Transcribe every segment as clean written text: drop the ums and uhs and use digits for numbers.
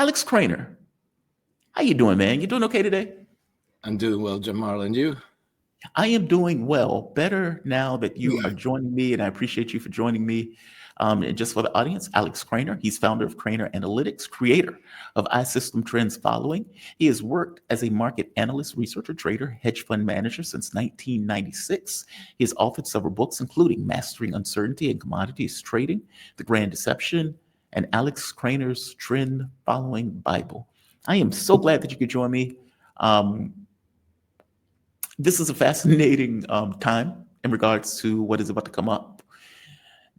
Alex Krainer, how you doing, man? You doing okay today? I'm doing well, Jamal, and you? I am doing well, better now that you are joining me, and I appreciate you for joining me. And just for the audience, Alex Krainer, he's founder of Krainer Analytics, creator of iSystem Trends Following. He has worked as a market analyst, researcher, trader, hedge fund manager since 1996. He has authored several books, including Mastering Uncertainty and Commodities Trading, The Grand Deception, and Alex Krainer's Trend Following Bible. I am so glad that you could join me. Um, this is a fascinating time in regards to what is about to come up.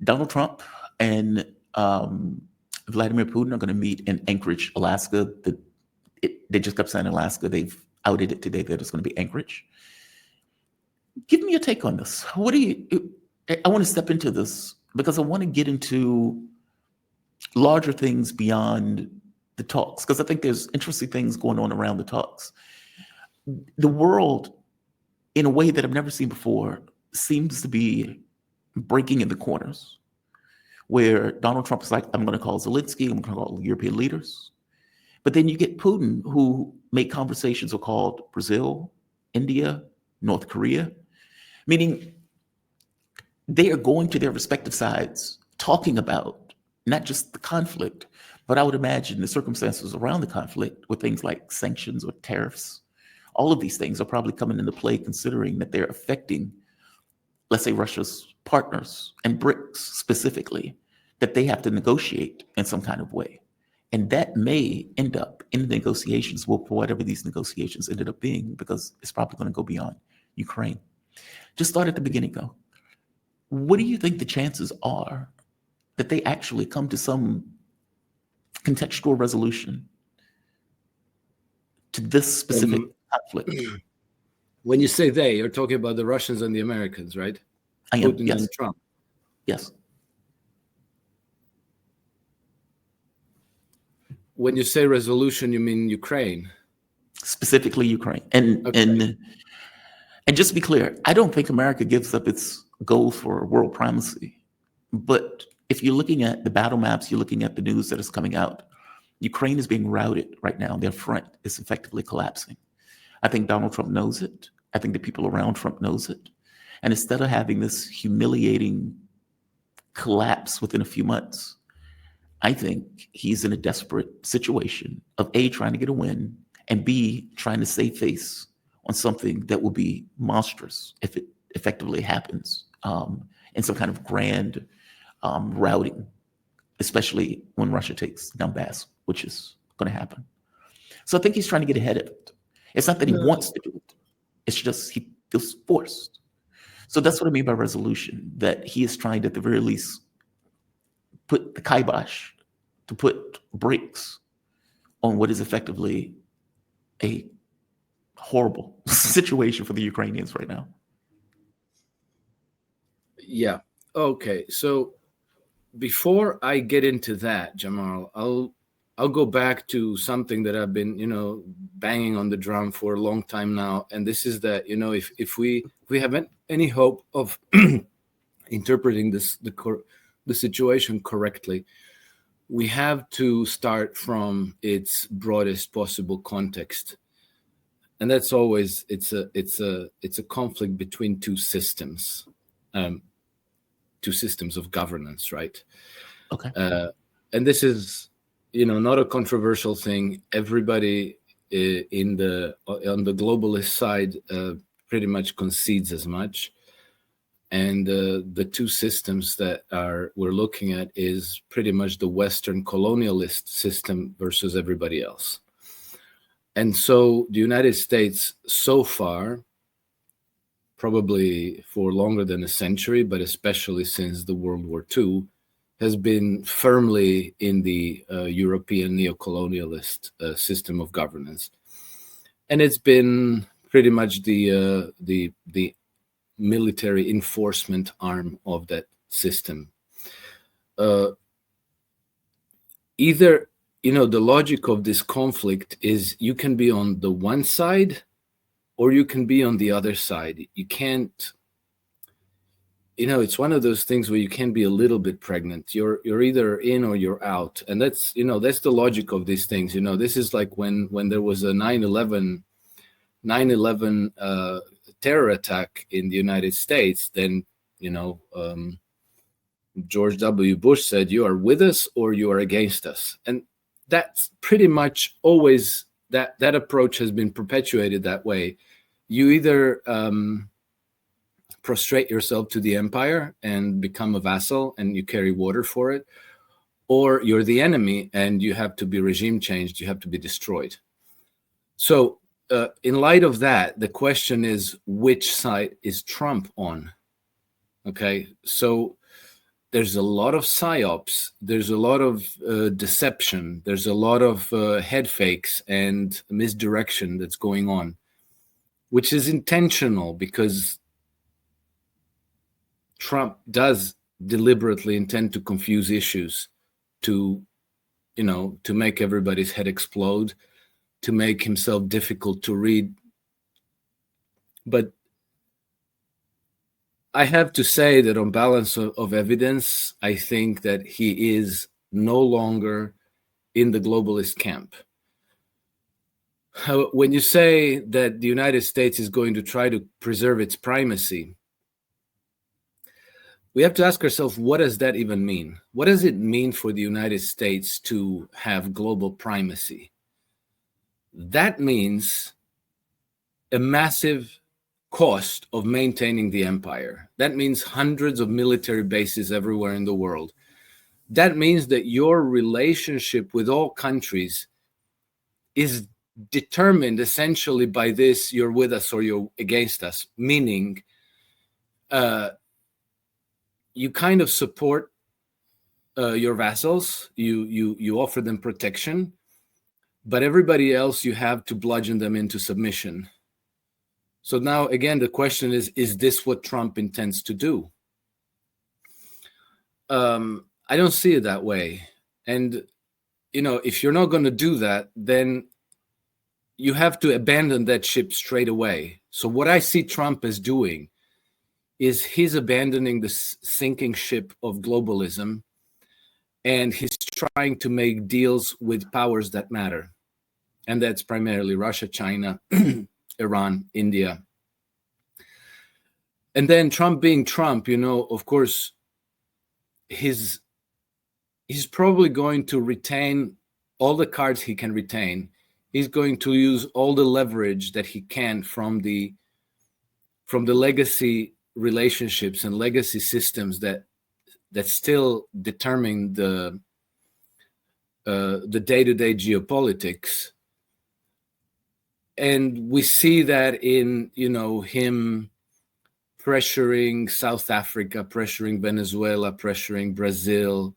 Donald Trump and Vladimir Putin are going to meet in Anchorage, Alaska. They just kept saying Alaska. They've outed it today that it's going to be Anchorage. Give me your take on this. What do you? I want to step into this because I want to get into larger things beyond the talks, because I think there's interesting things going on around the talks. The world, in a way that I've never seen before, seems to be breaking in the corners, where Donald Trump is like, I'm going to call Zelensky, I'm going to call European leaders. But then you get Putin, who made conversations with called Brazil, India, North Korea, meaning they are going to their respective sides, talking about not just the conflict, but I would imagine the circumstances around the conflict with things like sanctions or tariffs. All of these things are probably coming into play, considering that they're affecting, let's say, Russia's partners and BRICS specifically, that they have to negotiate in some kind of way. And that may end up in the negotiations, well, for whatever these negotiations ended up being, because it's probably going to go beyond Ukraine. Just start at the beginning, though. What do you think the chances are that they actually come to some contextual resolution to this specific conflict? When you say they, you're talking about the Russians and the Americans, right? I am, Putin yes. and Trump. Yes. When you say resolution, you mean Ukraine? Specifically Ukraine. And just to be clear, I don't think America gives up its goal for world primacy. But if you're looking at the battle maps, you're looking at the news that is coming out, Ukraine is being routed right now. Their front is effectively collapsing. I think Donald Trump knows it. I think the people around Trump knows it. And instead of having this humiliating collapse within a few months, I think he's in a desperate situation of A, trying to get a win, and B, trying to save face on something that will be monstrous if it effectively happens in some kind of grand routing, especially when Russia takes Donbass, which is going to happen. So I think he's trying to get ahead of it. It's not that he wants to do it. It's just he feels forced. So that's what I mean by resolution, that he is trying to, at the very least, put the kibosh, to put brakes on what is effectively a horrible situation for the Ukrainians right now. Yeah. Okay. So before I get into that, Jamal, I'll go back to something that I've been, banging on the drum for a long time now, and this is that, if we have any hope of interpreting the situation correctly, we have to start from its broadest possible context, and that's always it's a conflict between two systems of governance, right? Okay. And this is, not a controversial thing. Everybody on the globalist side pretty much concedes as much. And the two systems that we're looking at is pretty much the Western colonialist system versus everybody else. And so the United States, so far, probably for longer than a century, but especially since the World War II, has been firmly in the European neocolonialist system of governance. And it's been pretty much the military enforcement arm of that system. Either, the logic of this conflict is you can be on the one side or you can be on the other side. You can't it's one of those things where you can be a little bit pregnant. You're either in or you're out, and that's the logic of these things. This is like when there was a 9/11 terror attack in the United States. Then George W. Bush said, "You are with us or you are against us," and that's pretty much always that approach has been perpetuated that way. You either prostrate yourself to the empire and become a vassal and you carry water for it, or you're the enemy and you have to be regime changed, you have to be destroyed. So in light of that, the question is, which side is Trump on? Okay, so there's a lot of psyops, there's a lot of deception, there's a lot of head fakes and misdirection that's going on, which is intentional because Trump does deliberately intend to confuse issues, to make everybody's head explode, to make himself difficult to read. But I have to say that on balance of evidence, I think that he is no longer in the globalist camp. When you say that the United States is going to try to preserve its primacy, we have to ask ourselves, what does that even mean? What does it mean for the United States to have global primacy? That means a massive cost of maintaining the empire. That means hundreds of military bases everywhere in the world. That means that your relationship with all countries is determined essentially by this: you're with us or you're against us, meaning you kind of support your vassals, you offer them protection, but everybody else you have to bludgeon them into submission. So now, again, the question is this what Trump intends to do? I don't see it that way. And, if you're not going to do that, then you have to abandon that ship straight away. So what I see Trump as doing is he's abandoning the sinking ship of globalism, and he's trying to make deals with powers that matter. And that's primarily Russia, China, Iran, India. And then Trump being Trump, of course, he's probably going to retain all the cards he can retain. He's going to use all the leverage that he can from the legacy relationships and legacy systems that still determine the day-to-day geopolitics. And we see that in him pressuring South Africa, pressuring Venezuela, pressuring Brazil,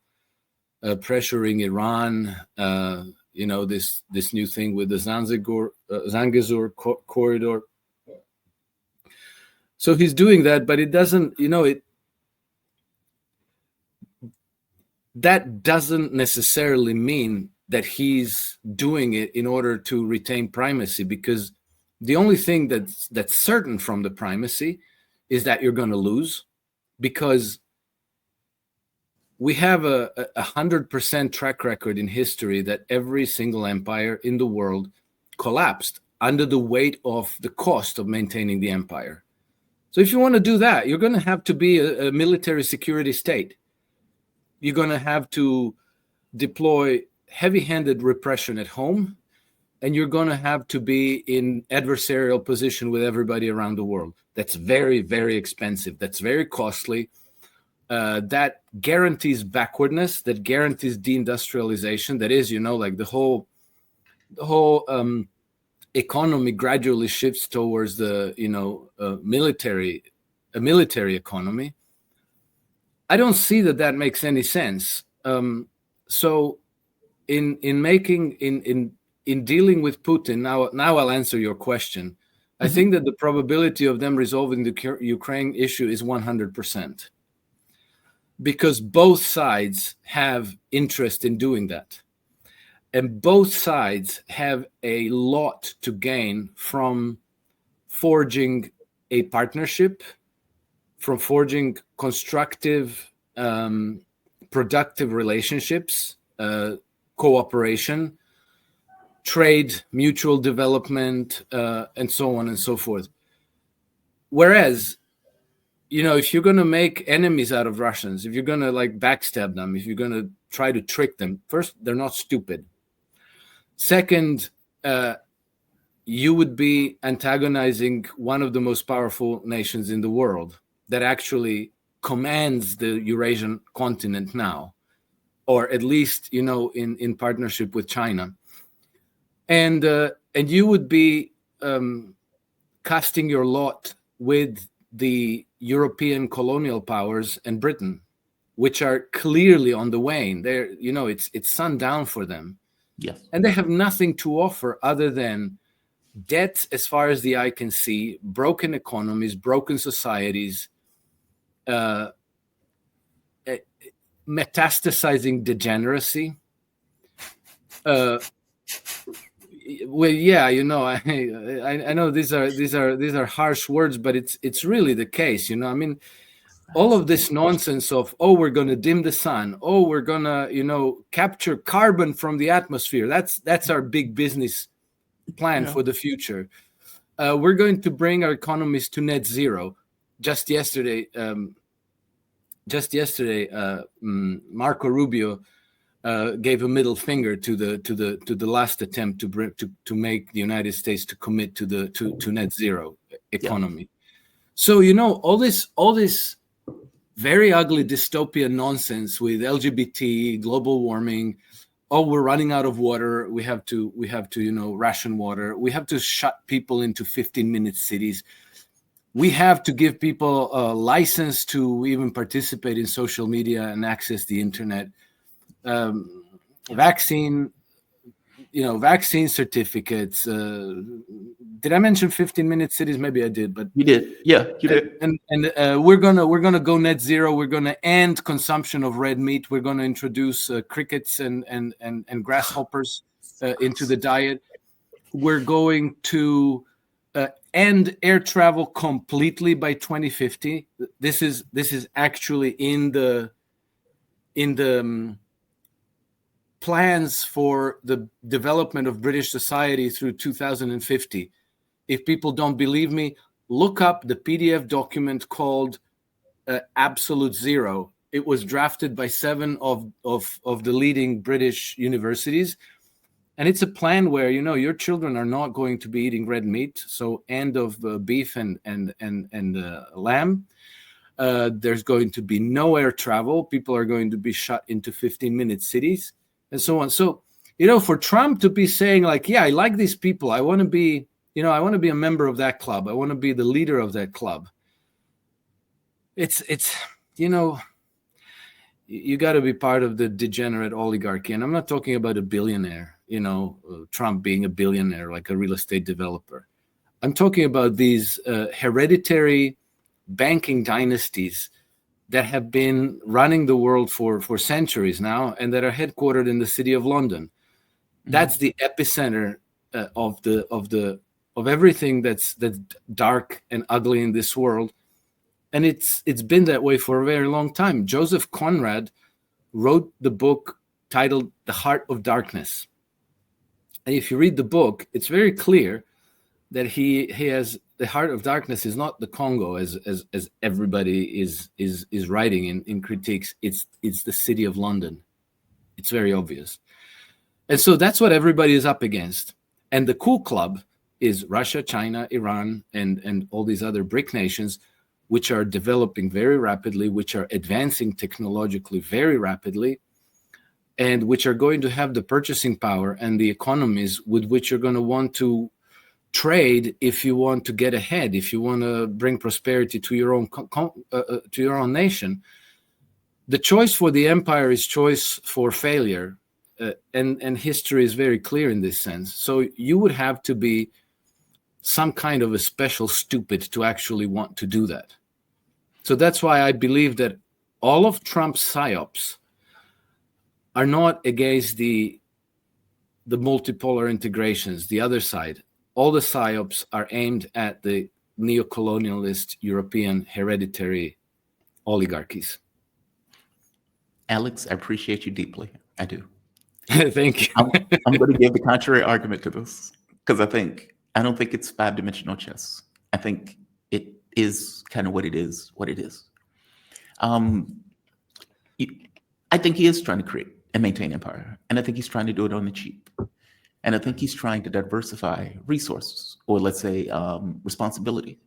pressuring Iran. This new thing with the Zangezur corridor. So he's doing that, but it doesn't, that doesn't necessarily mean that he's doing it in order to retain primacy, because the only thing that's certain from the primacy is that you're going to lose, because we have a 100% track record in history that every single empire in the world collapsed under the weight of the cost of maintaining the empire. So if you want to do that, you're going to have to be a military security state. You're going to have to deploy heavy-handed repression at home, and you're going to have to be in adversarial position with everybody around the world. That's very, very expensive. That's very costly. That guarantees backwardness. That guarantees deindustrialization. That is, like the whole economy gradually shifts towards the military economy. I don't see that makes any sense. So in dealing with Putin, now I'll answer your question. Mm-hmm. I think that the probability of them resolving the Ukraine issue is 100%, because both sides have interest in doing that. And both sides have a lot to gain from forging a partnership, from forging constructive, productive relationships, cooperation, trade, mutual development, and so on and so forth. Whereas, if you're going to make enemies out of Russians, if you're going to backstab them, if you're going to try to trick them, first, they're not stupid. Second, you would be antagonizing one of the most powerful nations in the world that actually commands the Eurasian continent now, or at least, in partnership with China. And you would be casting your lot with the European colonial powers and Britain, which are clearly on the wane. They're, it's sundown for them. Yes. And they have nothing to offer other than debt as far as the eye can see, broken economies, broken societies, metastasizing degeneracy. Well, yeah, I know these are harsh words, but it's really the case. I mean, all of this nonsense of, we're going to dim the sun, we're going to capture carbon from the atmosphere. That's our big business plan for the future. We're going to bring our economies to net zero. Just yesterday, Marco Rubio gave a middle finger to the last attempt to make the United States to commit to net zero economy. Yeah. So all this very ugly dystopian nonsense with LGBT, global warming. We're running out of water. We have to ration water. We have to shut people into 15-minute cities. We have to give people a license to even participate in social media and access the internet. Vaccine certificates. Did I mention 15-minute cities? Maybe I did, but you did. Yeah, you did. And we're gonna go net zero. We're gonna end consumption of red meat. We're gonna introduce crickets and grasshoppers into the diet. We're going to end air travel completely by 2050. This is actually in the plans for the development of British society through 2050. If people don't believe me, look up the PDF document called Absolute Zero. It was drafted by 7 of the leading British universities. And it's a plan where, your children are not going to be eating red meat. So end of beef and lamb. There's going to be no air travel. People are going to be shut into 15-minute cities and so on. So, for Trump to be saying I like these people. I want to be, I want to be a member of that club. I want to be the leader of that club. It's you got to be part of the degenerate oligarchy. And I'm not talking about a billionaire, Trump being a billionaire, like a real estate developer. I'm talking about these hereditary banking dynasties that have been running the world for centuries now and that are headquartered in the city of London. Mm-hmm. That's the epicenter of everything that's dark and ugly in this world. And it's been that way for a very long time. Joseph Conrad wrote the book titled The Heart of Darkness. And if you read the book, it's very clear that he has the heart of darkness is not the Congo as everybody is writing in critiques. It's the city of London. It's very obvious. And so that's what everybody is up against. And the cool club is Russia, China, Iran, and all these other BRIC nations, which are developing very rapidly, which are advancing technologically very rapidly, and which are going to have the purchasing power and the economies with which you're going to want to trade if you want to get ahead, if you want to bring prosperity to your own nation. The choice for the empire is choice for failure, and history is very clear in this sense. So you would have to be some kind of a special stupid to actually want to do that. So that's why I believe that all of Trump's psyops are not against the multipolar integrations, the other side. All the psyops are aimed at the neo-colonialist European hereditary oligarchies. Alex, I appreciate you deeply. I do. Thank you. I'm going to give the contrary argument to this because I don't think it's five-dimensional chess. I think it is kind of what it is, what it is. Um, I think he is trying to create and maintain empire, and I think he's trying to do it on the cheap. And I think he's trying to diversify resources, or let's say responsibility.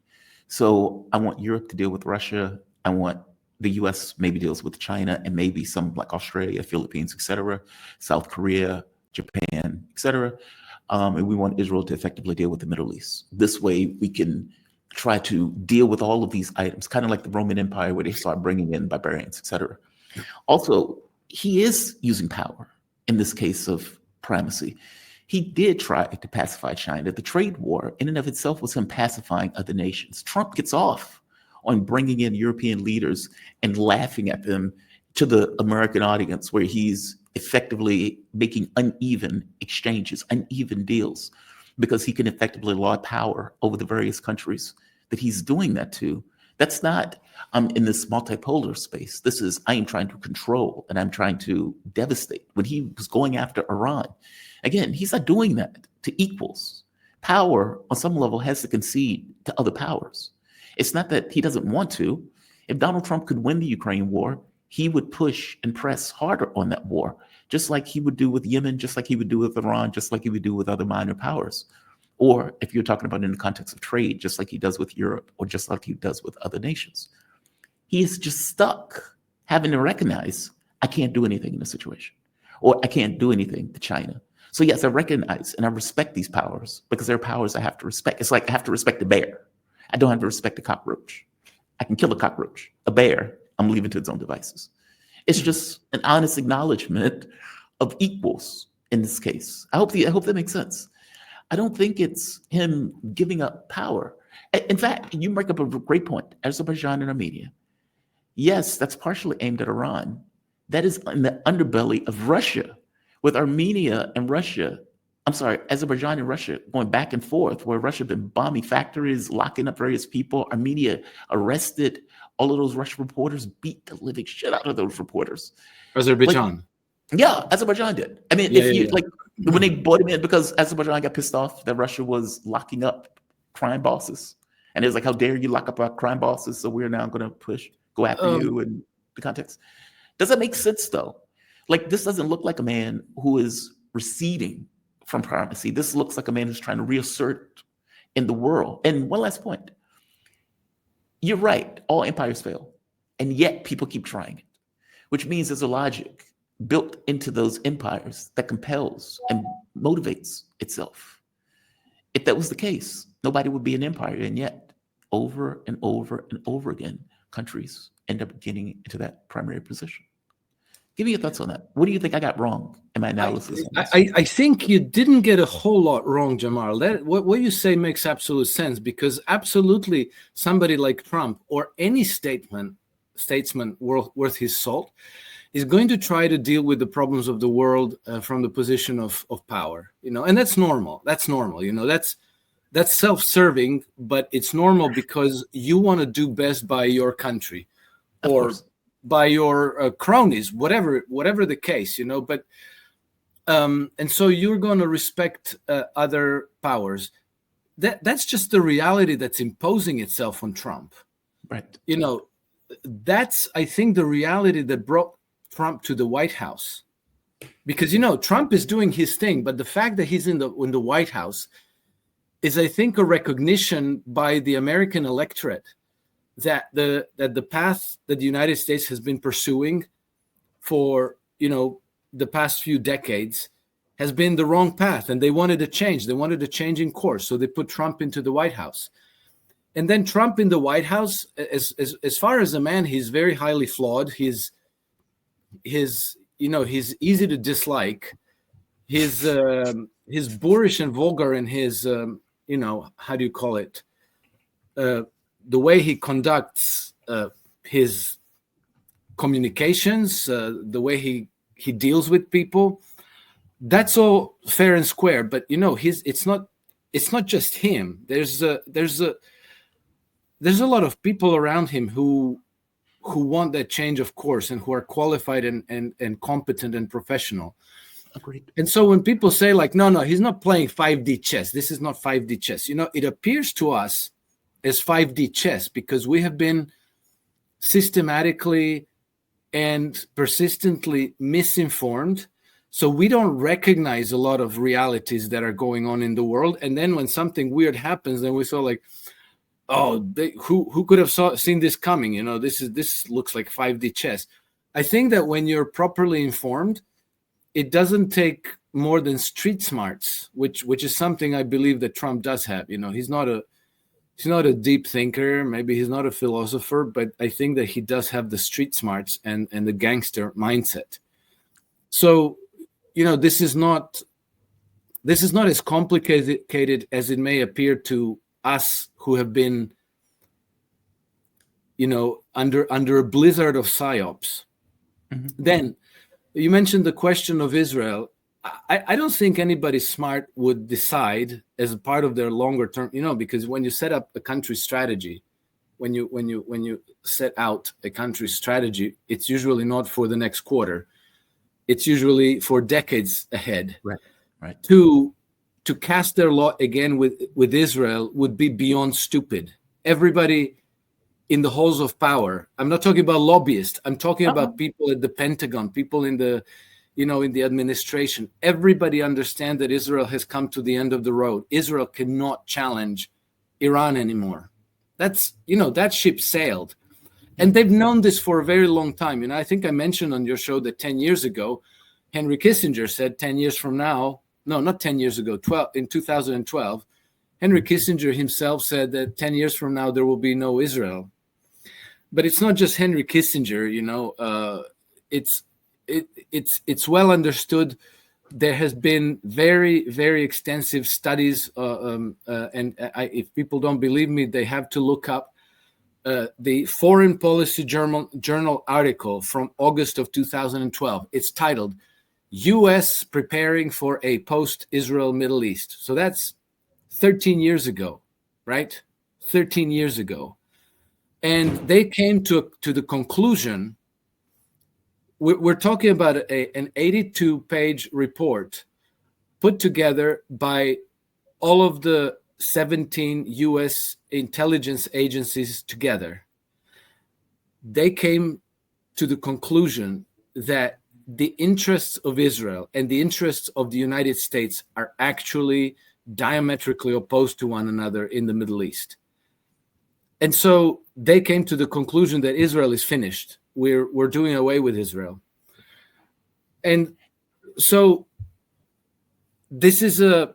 So I want Europe to deal with Russia. I want the U.S. maybe deals with China and maybe some like Australia, Philippines, etc., South Korea, Japan, etc. And we want Israel to effectively deal with the Middle East. This way, we can try to deal with all of these items, kind of like the Roman Empire, where they start bringing in barbarians, etc. Also, he is using power in this case of primacy. He did try to pacify China. The trade war, in and of itself, was him pacifying other nations. Trump gets off on bringing in European leaders and laughing at them to the American audience, where he's effectively making uneven exchanges, uneven deals, because he can effectively lord power over the various countries that he's doing that to. That's not in this multipolar space. This is, I am trying to control and I'm trying to devastate. When he was going after Iran, again, he's not doing that to equals. Power, on some level, has to concede to other powers. It's not that he doesn't want to. If Donald Trump could win the Ukraine war, he would push and press harder on that war, just like he would do with Yemen, just like he would do with Iran, just like he would do with other minor powers. Or if you're talking about in the context of trade, just like he does with Europe, or just like he does with other nations. He is just stuck having to recognize, I can't do anything in this situation, or I can't do anything to China. So yes, I recognize and I respect these powers because they're powers I have to respect. It's like I have to respect a bear. I don't have to respect a cockroach. I can kill a cockroach. A bear, I'm leaving to its own devices. It's just an honest acknowledgement of equals in this case. I hope that makes sense. I don't think it's him giving up power. In fact, you bring up a great point, Azerbaijan and Armenia. Yes, that's partially aimed at Iran. That is in the underbelly of Russia, with Armenia and Russia, Azerbaijan and Russia going back and forth, where Russia been bombing factories, locking up various people. Armenia arrested all of those Russian reporters, beat the living shit out of those reporters. Azerbaijan. Yeah, Azerbaijan did. I mean, when they brought him in, because Azerbaijan got pissed off that Russia was locking up crime bosses. And it was like, how dare you lock up our crime bosses? So we're now going to go after you in the context. Does that make sense, though? Like, this doesn't look like a man who is receding from primacy. This looks like a man who's trying to reassert in the world. And one last point. You're right. All empires fail. And yet people keep trying it, which means there's a logic built into those empires that compels and motivates itself. If that was the case, nobody would be an empire. And yet, over and over and over again, countries end up getting into that primary position. Give me your thoughts on that. What do you think I got wrong in my analysis? I think you didn't get a whole lot wrong, Jamal. What you say makes absolute sense, because absolutely somebody like Trump or any statesman worth his salt is going to try to deal with the problems of the world from the position of power, and that's normal. That's normal, that's self-serving, but it's normal because you want to do best by your country or by your cronies, whatever the case, but and so you're going to respect other powers. That's just the reality that's imposing itself on Trump. Right. That's, I think, the reality that brought Trump to the White House, because Trump is doing his thing, but the fact that he's in the White House is, I think, a recognition by the American electorate that the path that the United States has been pursuing for the past few decades has been the wrong path, and they wanted a change. They wanted a change in course, so they put Trump into the White House. And then Trump in the White House, as far as a man, he's very highly flawed. He's easy to dislike. He's boorish and vulgar in his how do you call it? The way he conducts his communications, the way he deals with people, that's all fair and square. But it's not just him. There's there's a lot of people around him who want that change of course and who are qualified and competent and professional. Agreed. And so when people say like, no, he's not playing 5D chess, this is not 5D chess, it appears to us as 5D chess because we have been systematically and persistently misinformed. So we don't recognize a lot of realities that are going on in the world. And then when something weird happens, then we saw like, oh, who could have seen this coming? This looks like 5D chess. I think that when you're properly informed, it doesn't take more than street smarts, which is something I believe that Trump does have. He's not a deep thinker, maybe he's not a philosopher, but I think that he does have the street smarts and the gangster mindset. So, this is not as complicated as it may appear to us who have been, under a blizzard of psyops. Mm-hmm. Then you mentioned the question of Israel. I don't think anybody smart would decide as a part of their longer term, because when you set up a country strategy, when you set out a country strategy, it's usually not for the next quarter. It's usually for decades ahead. Right. To cast their lot again with Israel would be beyond stupid. Everybody in the halls of power, I'm not talking about lobbyists, I'm talking about people at the Pentagon, people in the in the administration. Everybody understands that Israel has come to the end of the road. Israel cannot challenge Iran anymore. That's, that ship sailed. And they've known this for a very long time. I think I mentioned on your show that 10 years ago, Henry Kissinger said 10 years from now, no, not 10 years ago, in 2012, Henry Kissinger himself said that 10 years from now, there will be no Israel. But it's not just Henry Kissinger, it's well understood. There has been very, very extensive studies, if people don't believe me, they have to look up the Foreign Policy Journal article from August of 2012. It's titled, U.S. Preparing for a Post-Israel Middle East. So that's 13 years ago, right? 13 years ago. And they came to the conclusion. We're talking about an 82-page report put together by all of the 17 U.S. intelligence agencies together. They came to the conclusion that the interests of Israel and the interests of the United States are actually diametrically opposed to one another in the Middle East. And so they came to the conclusion that Israel is finished. We're doing away with Israel. And so this is a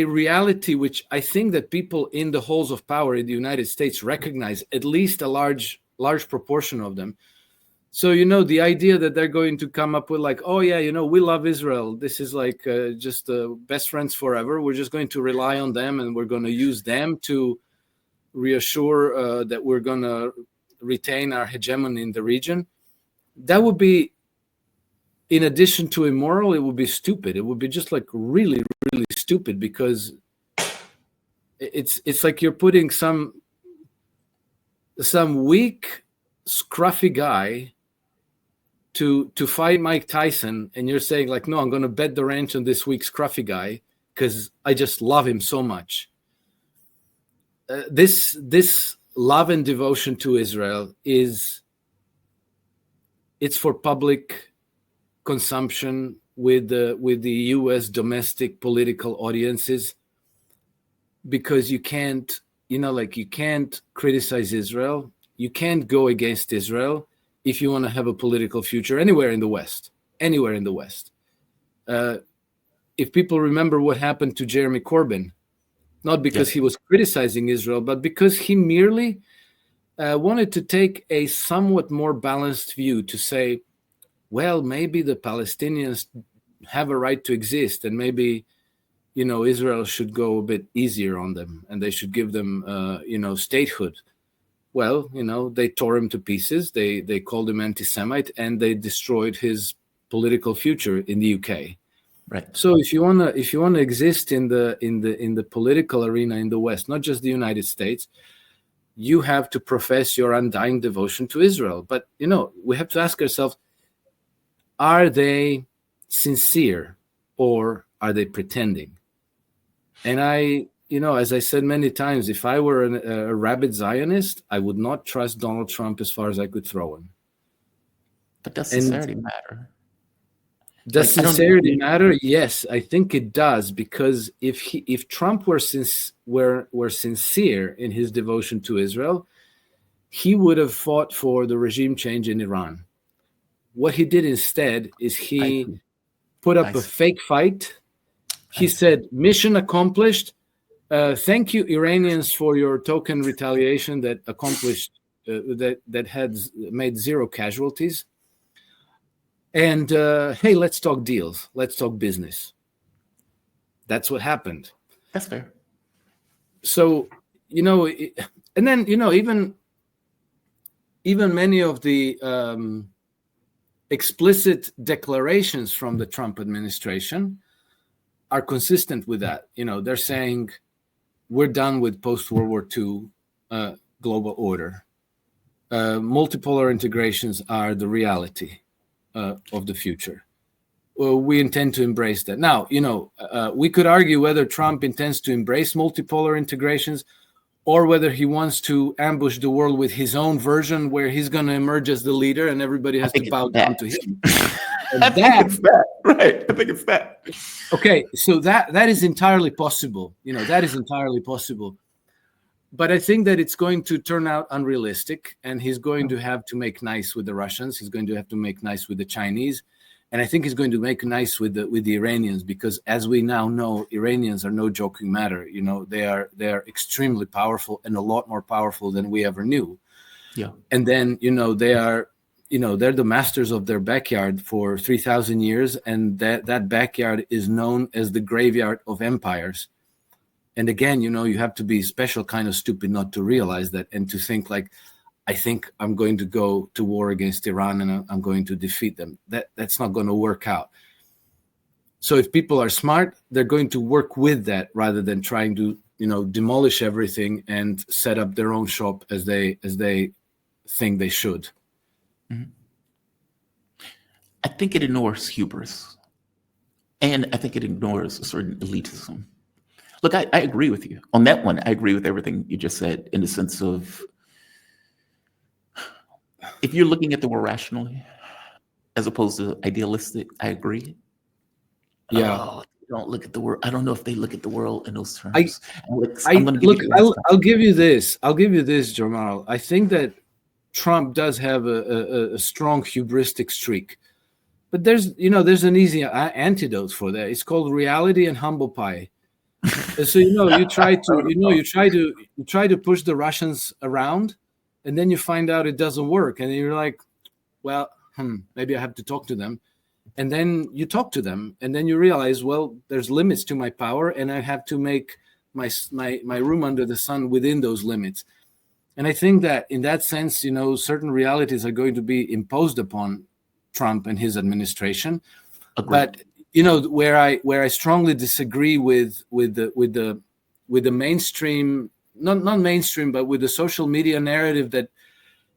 reality which I think that people in the halls of power in the United States recognize, at least a large proportion of them. So, the idea that they're going to come up with like, oh yeah, we love Israel. This is like just best friends forever. We're just going to rely on them and we're going to use them to reassure that we're going to retain our hegemony in the region. That would be, in addition to immoral, it would be stupid. It would be just like really, really stupid, because it's like you're putting some weak, scruffy guy to fight Mike Tyson, and you're saying like, no, I'm going to bet the ranch on this weak, scruffy guy because I just love him so much. This love and devotion to Israel it's for public consumption with the U.S. domestic political audiences, because you can't criticize Israel. You can't go against Israel if you want to have a political future anywhere in the West. If people remember what happened to Jeremy Corbyn, not because he was criticizing Israel, but because he merely wanted to take a somewhat more balanced view to say, well, maybe the Palestinians have a right to exist, and maybe, Israel should go a bit easier on them, and they should give them, statehood. Well, they tore him to pieces. They called him anti-Semite, and they destroyed his political future in the UK. Right. So if you wanna exist in the political arena in the West, not just the United States, you have to profess your undying devotion to Israel. But, we have to ask ourselves, are they sincere or are they pretending? And as I said many times, if I were a rabid Zionist, I would not trust Donald Trump as far as I could throw him. But does sincerity matter? Does sincerity matter? Yes, I think it does, because if Trump were sincere in his devotion to Israel, he would have fought for the regime change in Iran. What he did instead is he put up a fake fight. He said, "Mission accomplished. Thank you, Iranians, for your token retaliation that accomplished that had made zero casualties. And hey, let's talk deals. Let's talk business." That's what happened. That's fair. So, and then, even many of the explicit declarations from the Trump administration are consistent with that. They're saying, we're done with post-World War II global order. Multipolar integrations are the reality of the future. Well, we intend to embrace that. Now, we could argue whether Trump intends to embrace multipolar integrations or whether he wants to ambush the world with his own version where he's going to emerge as the leader and everybody has to bow down to him. I think it's that. Right. I think it's that. Okay, so that is entirely possible. That is entirely possible. But I think that it's going to turn out unrealistic, and he's going to have to make nice with the Russians. He's going to have to make nice with the Chinese. And I think he's going to make nice with the Iranians, because as we now know, Iranians are no joking matter. They are extremely powerful, and a lot more powerful than we ever knew. Yeah. And then, they're the masters of their backyard for 3,000 years. And that backyard is known as the graveyard of empires. And again, you have to be special kind of stupid not to realize that, and to think like, I think I'm going to go to war against Iran and I'm going to defeat them. That's not going to work out. So if people are smart, they're going to work with that rather than trying to, demolish everything and set up their own shop as they think they should. Mm-hmm. I think it ignores hubris, and I think it ignores a certain elitism. Look, I agree with you on that one. I agree with everything you just said, in the sense of, if you're looking at the world rationally as opposed to idealistic, I agree. Yeah. Don't look at the world. I don't know if they look at the world in those terms. I'll give you this. I'll give you this, Jamal. I think that Trump does have a strong hubristic streak, but there's an easy antidote for that. It's called reality and humble pie. So you try to push the Russians around, and then you find out it doesn't work, and you're like, well, maybe I have to talk to them. And then you talk to them, and then you realize, well, there's limits to my power, and I have to make my room under the sun within those limits. And I think that in that sense, certain realities are going to be imposed upon Trump and his administration. Agreed. But where I strongly disagree with the mainstream, not mainstream, but with the social media narrative that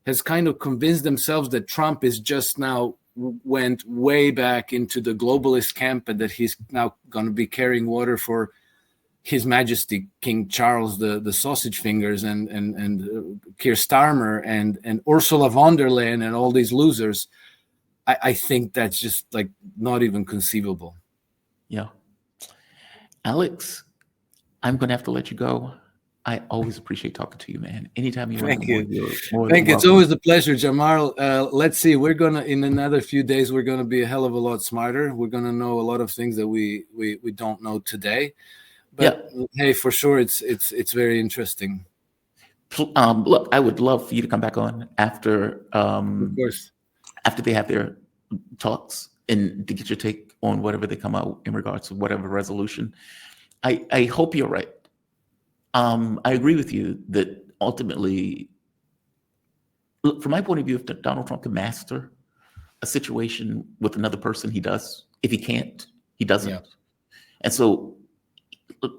has kind of convinced themselves that Trump is just now went way back into the globalist camp, and that he's now going to be carrying water for His Majesty King Charles, the sausage fingers, and Keir Starmer and Ursula von der Leyen and all these losers. I think that's just like not even conceivable. Yeah. Alex, I'm going to have to let you go. I always appreciate talking to you, man. Anytime you want to. Thank you. It's always a pleasure, Jamal. Let's see. We're going to, in another few days, we're going to be a hell of a lot smarter. We're going to know a lot of things that we don't know today. But hey, for sure, it's very interesting. Look, I would love for you to come back on after, of course, after they have their talks, and to get your take on whatever they come out in regards to whatever resolution. I hope you're right. I agree with you that ultimately, look, from my point of view, if Donald Trump can master a situation with another person, he does. If he can't, he doesn't. Yeah. And so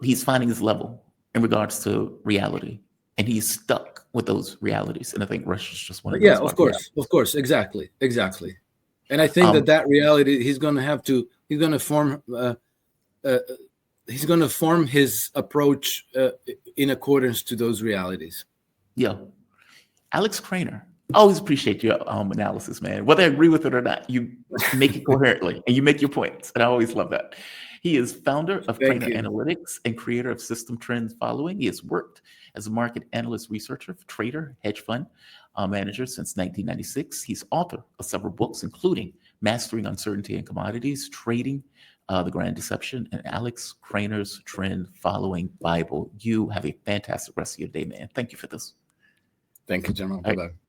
he's finding his level in regards to reality, and he's stuck with those realities. And I think Russia's just one of Yeah, those of course, exactly, exactly. And I think um, that reality, he's going to have to, uh, he's going to form his approach in accordance to those realities. yeah. Alex Krainer, always appreciate your analysis, man. Whether I agree with it or not, you make it coherently and you make your points. And I always love that. He is founder of Thank Krainer you. Analytics and creator of System Trends Following. He has worked as a market analyst researcher, trader, hedge fund manager since 1996. He's author of several books, including Mastering Uncertainty in Commodities, Trading the Grand Deception, and Alex Krainer's Trend Following Bible. You have a fantastic rest of your day, man. Thank you for this. Thank you, Jamal. All Bye right. bye.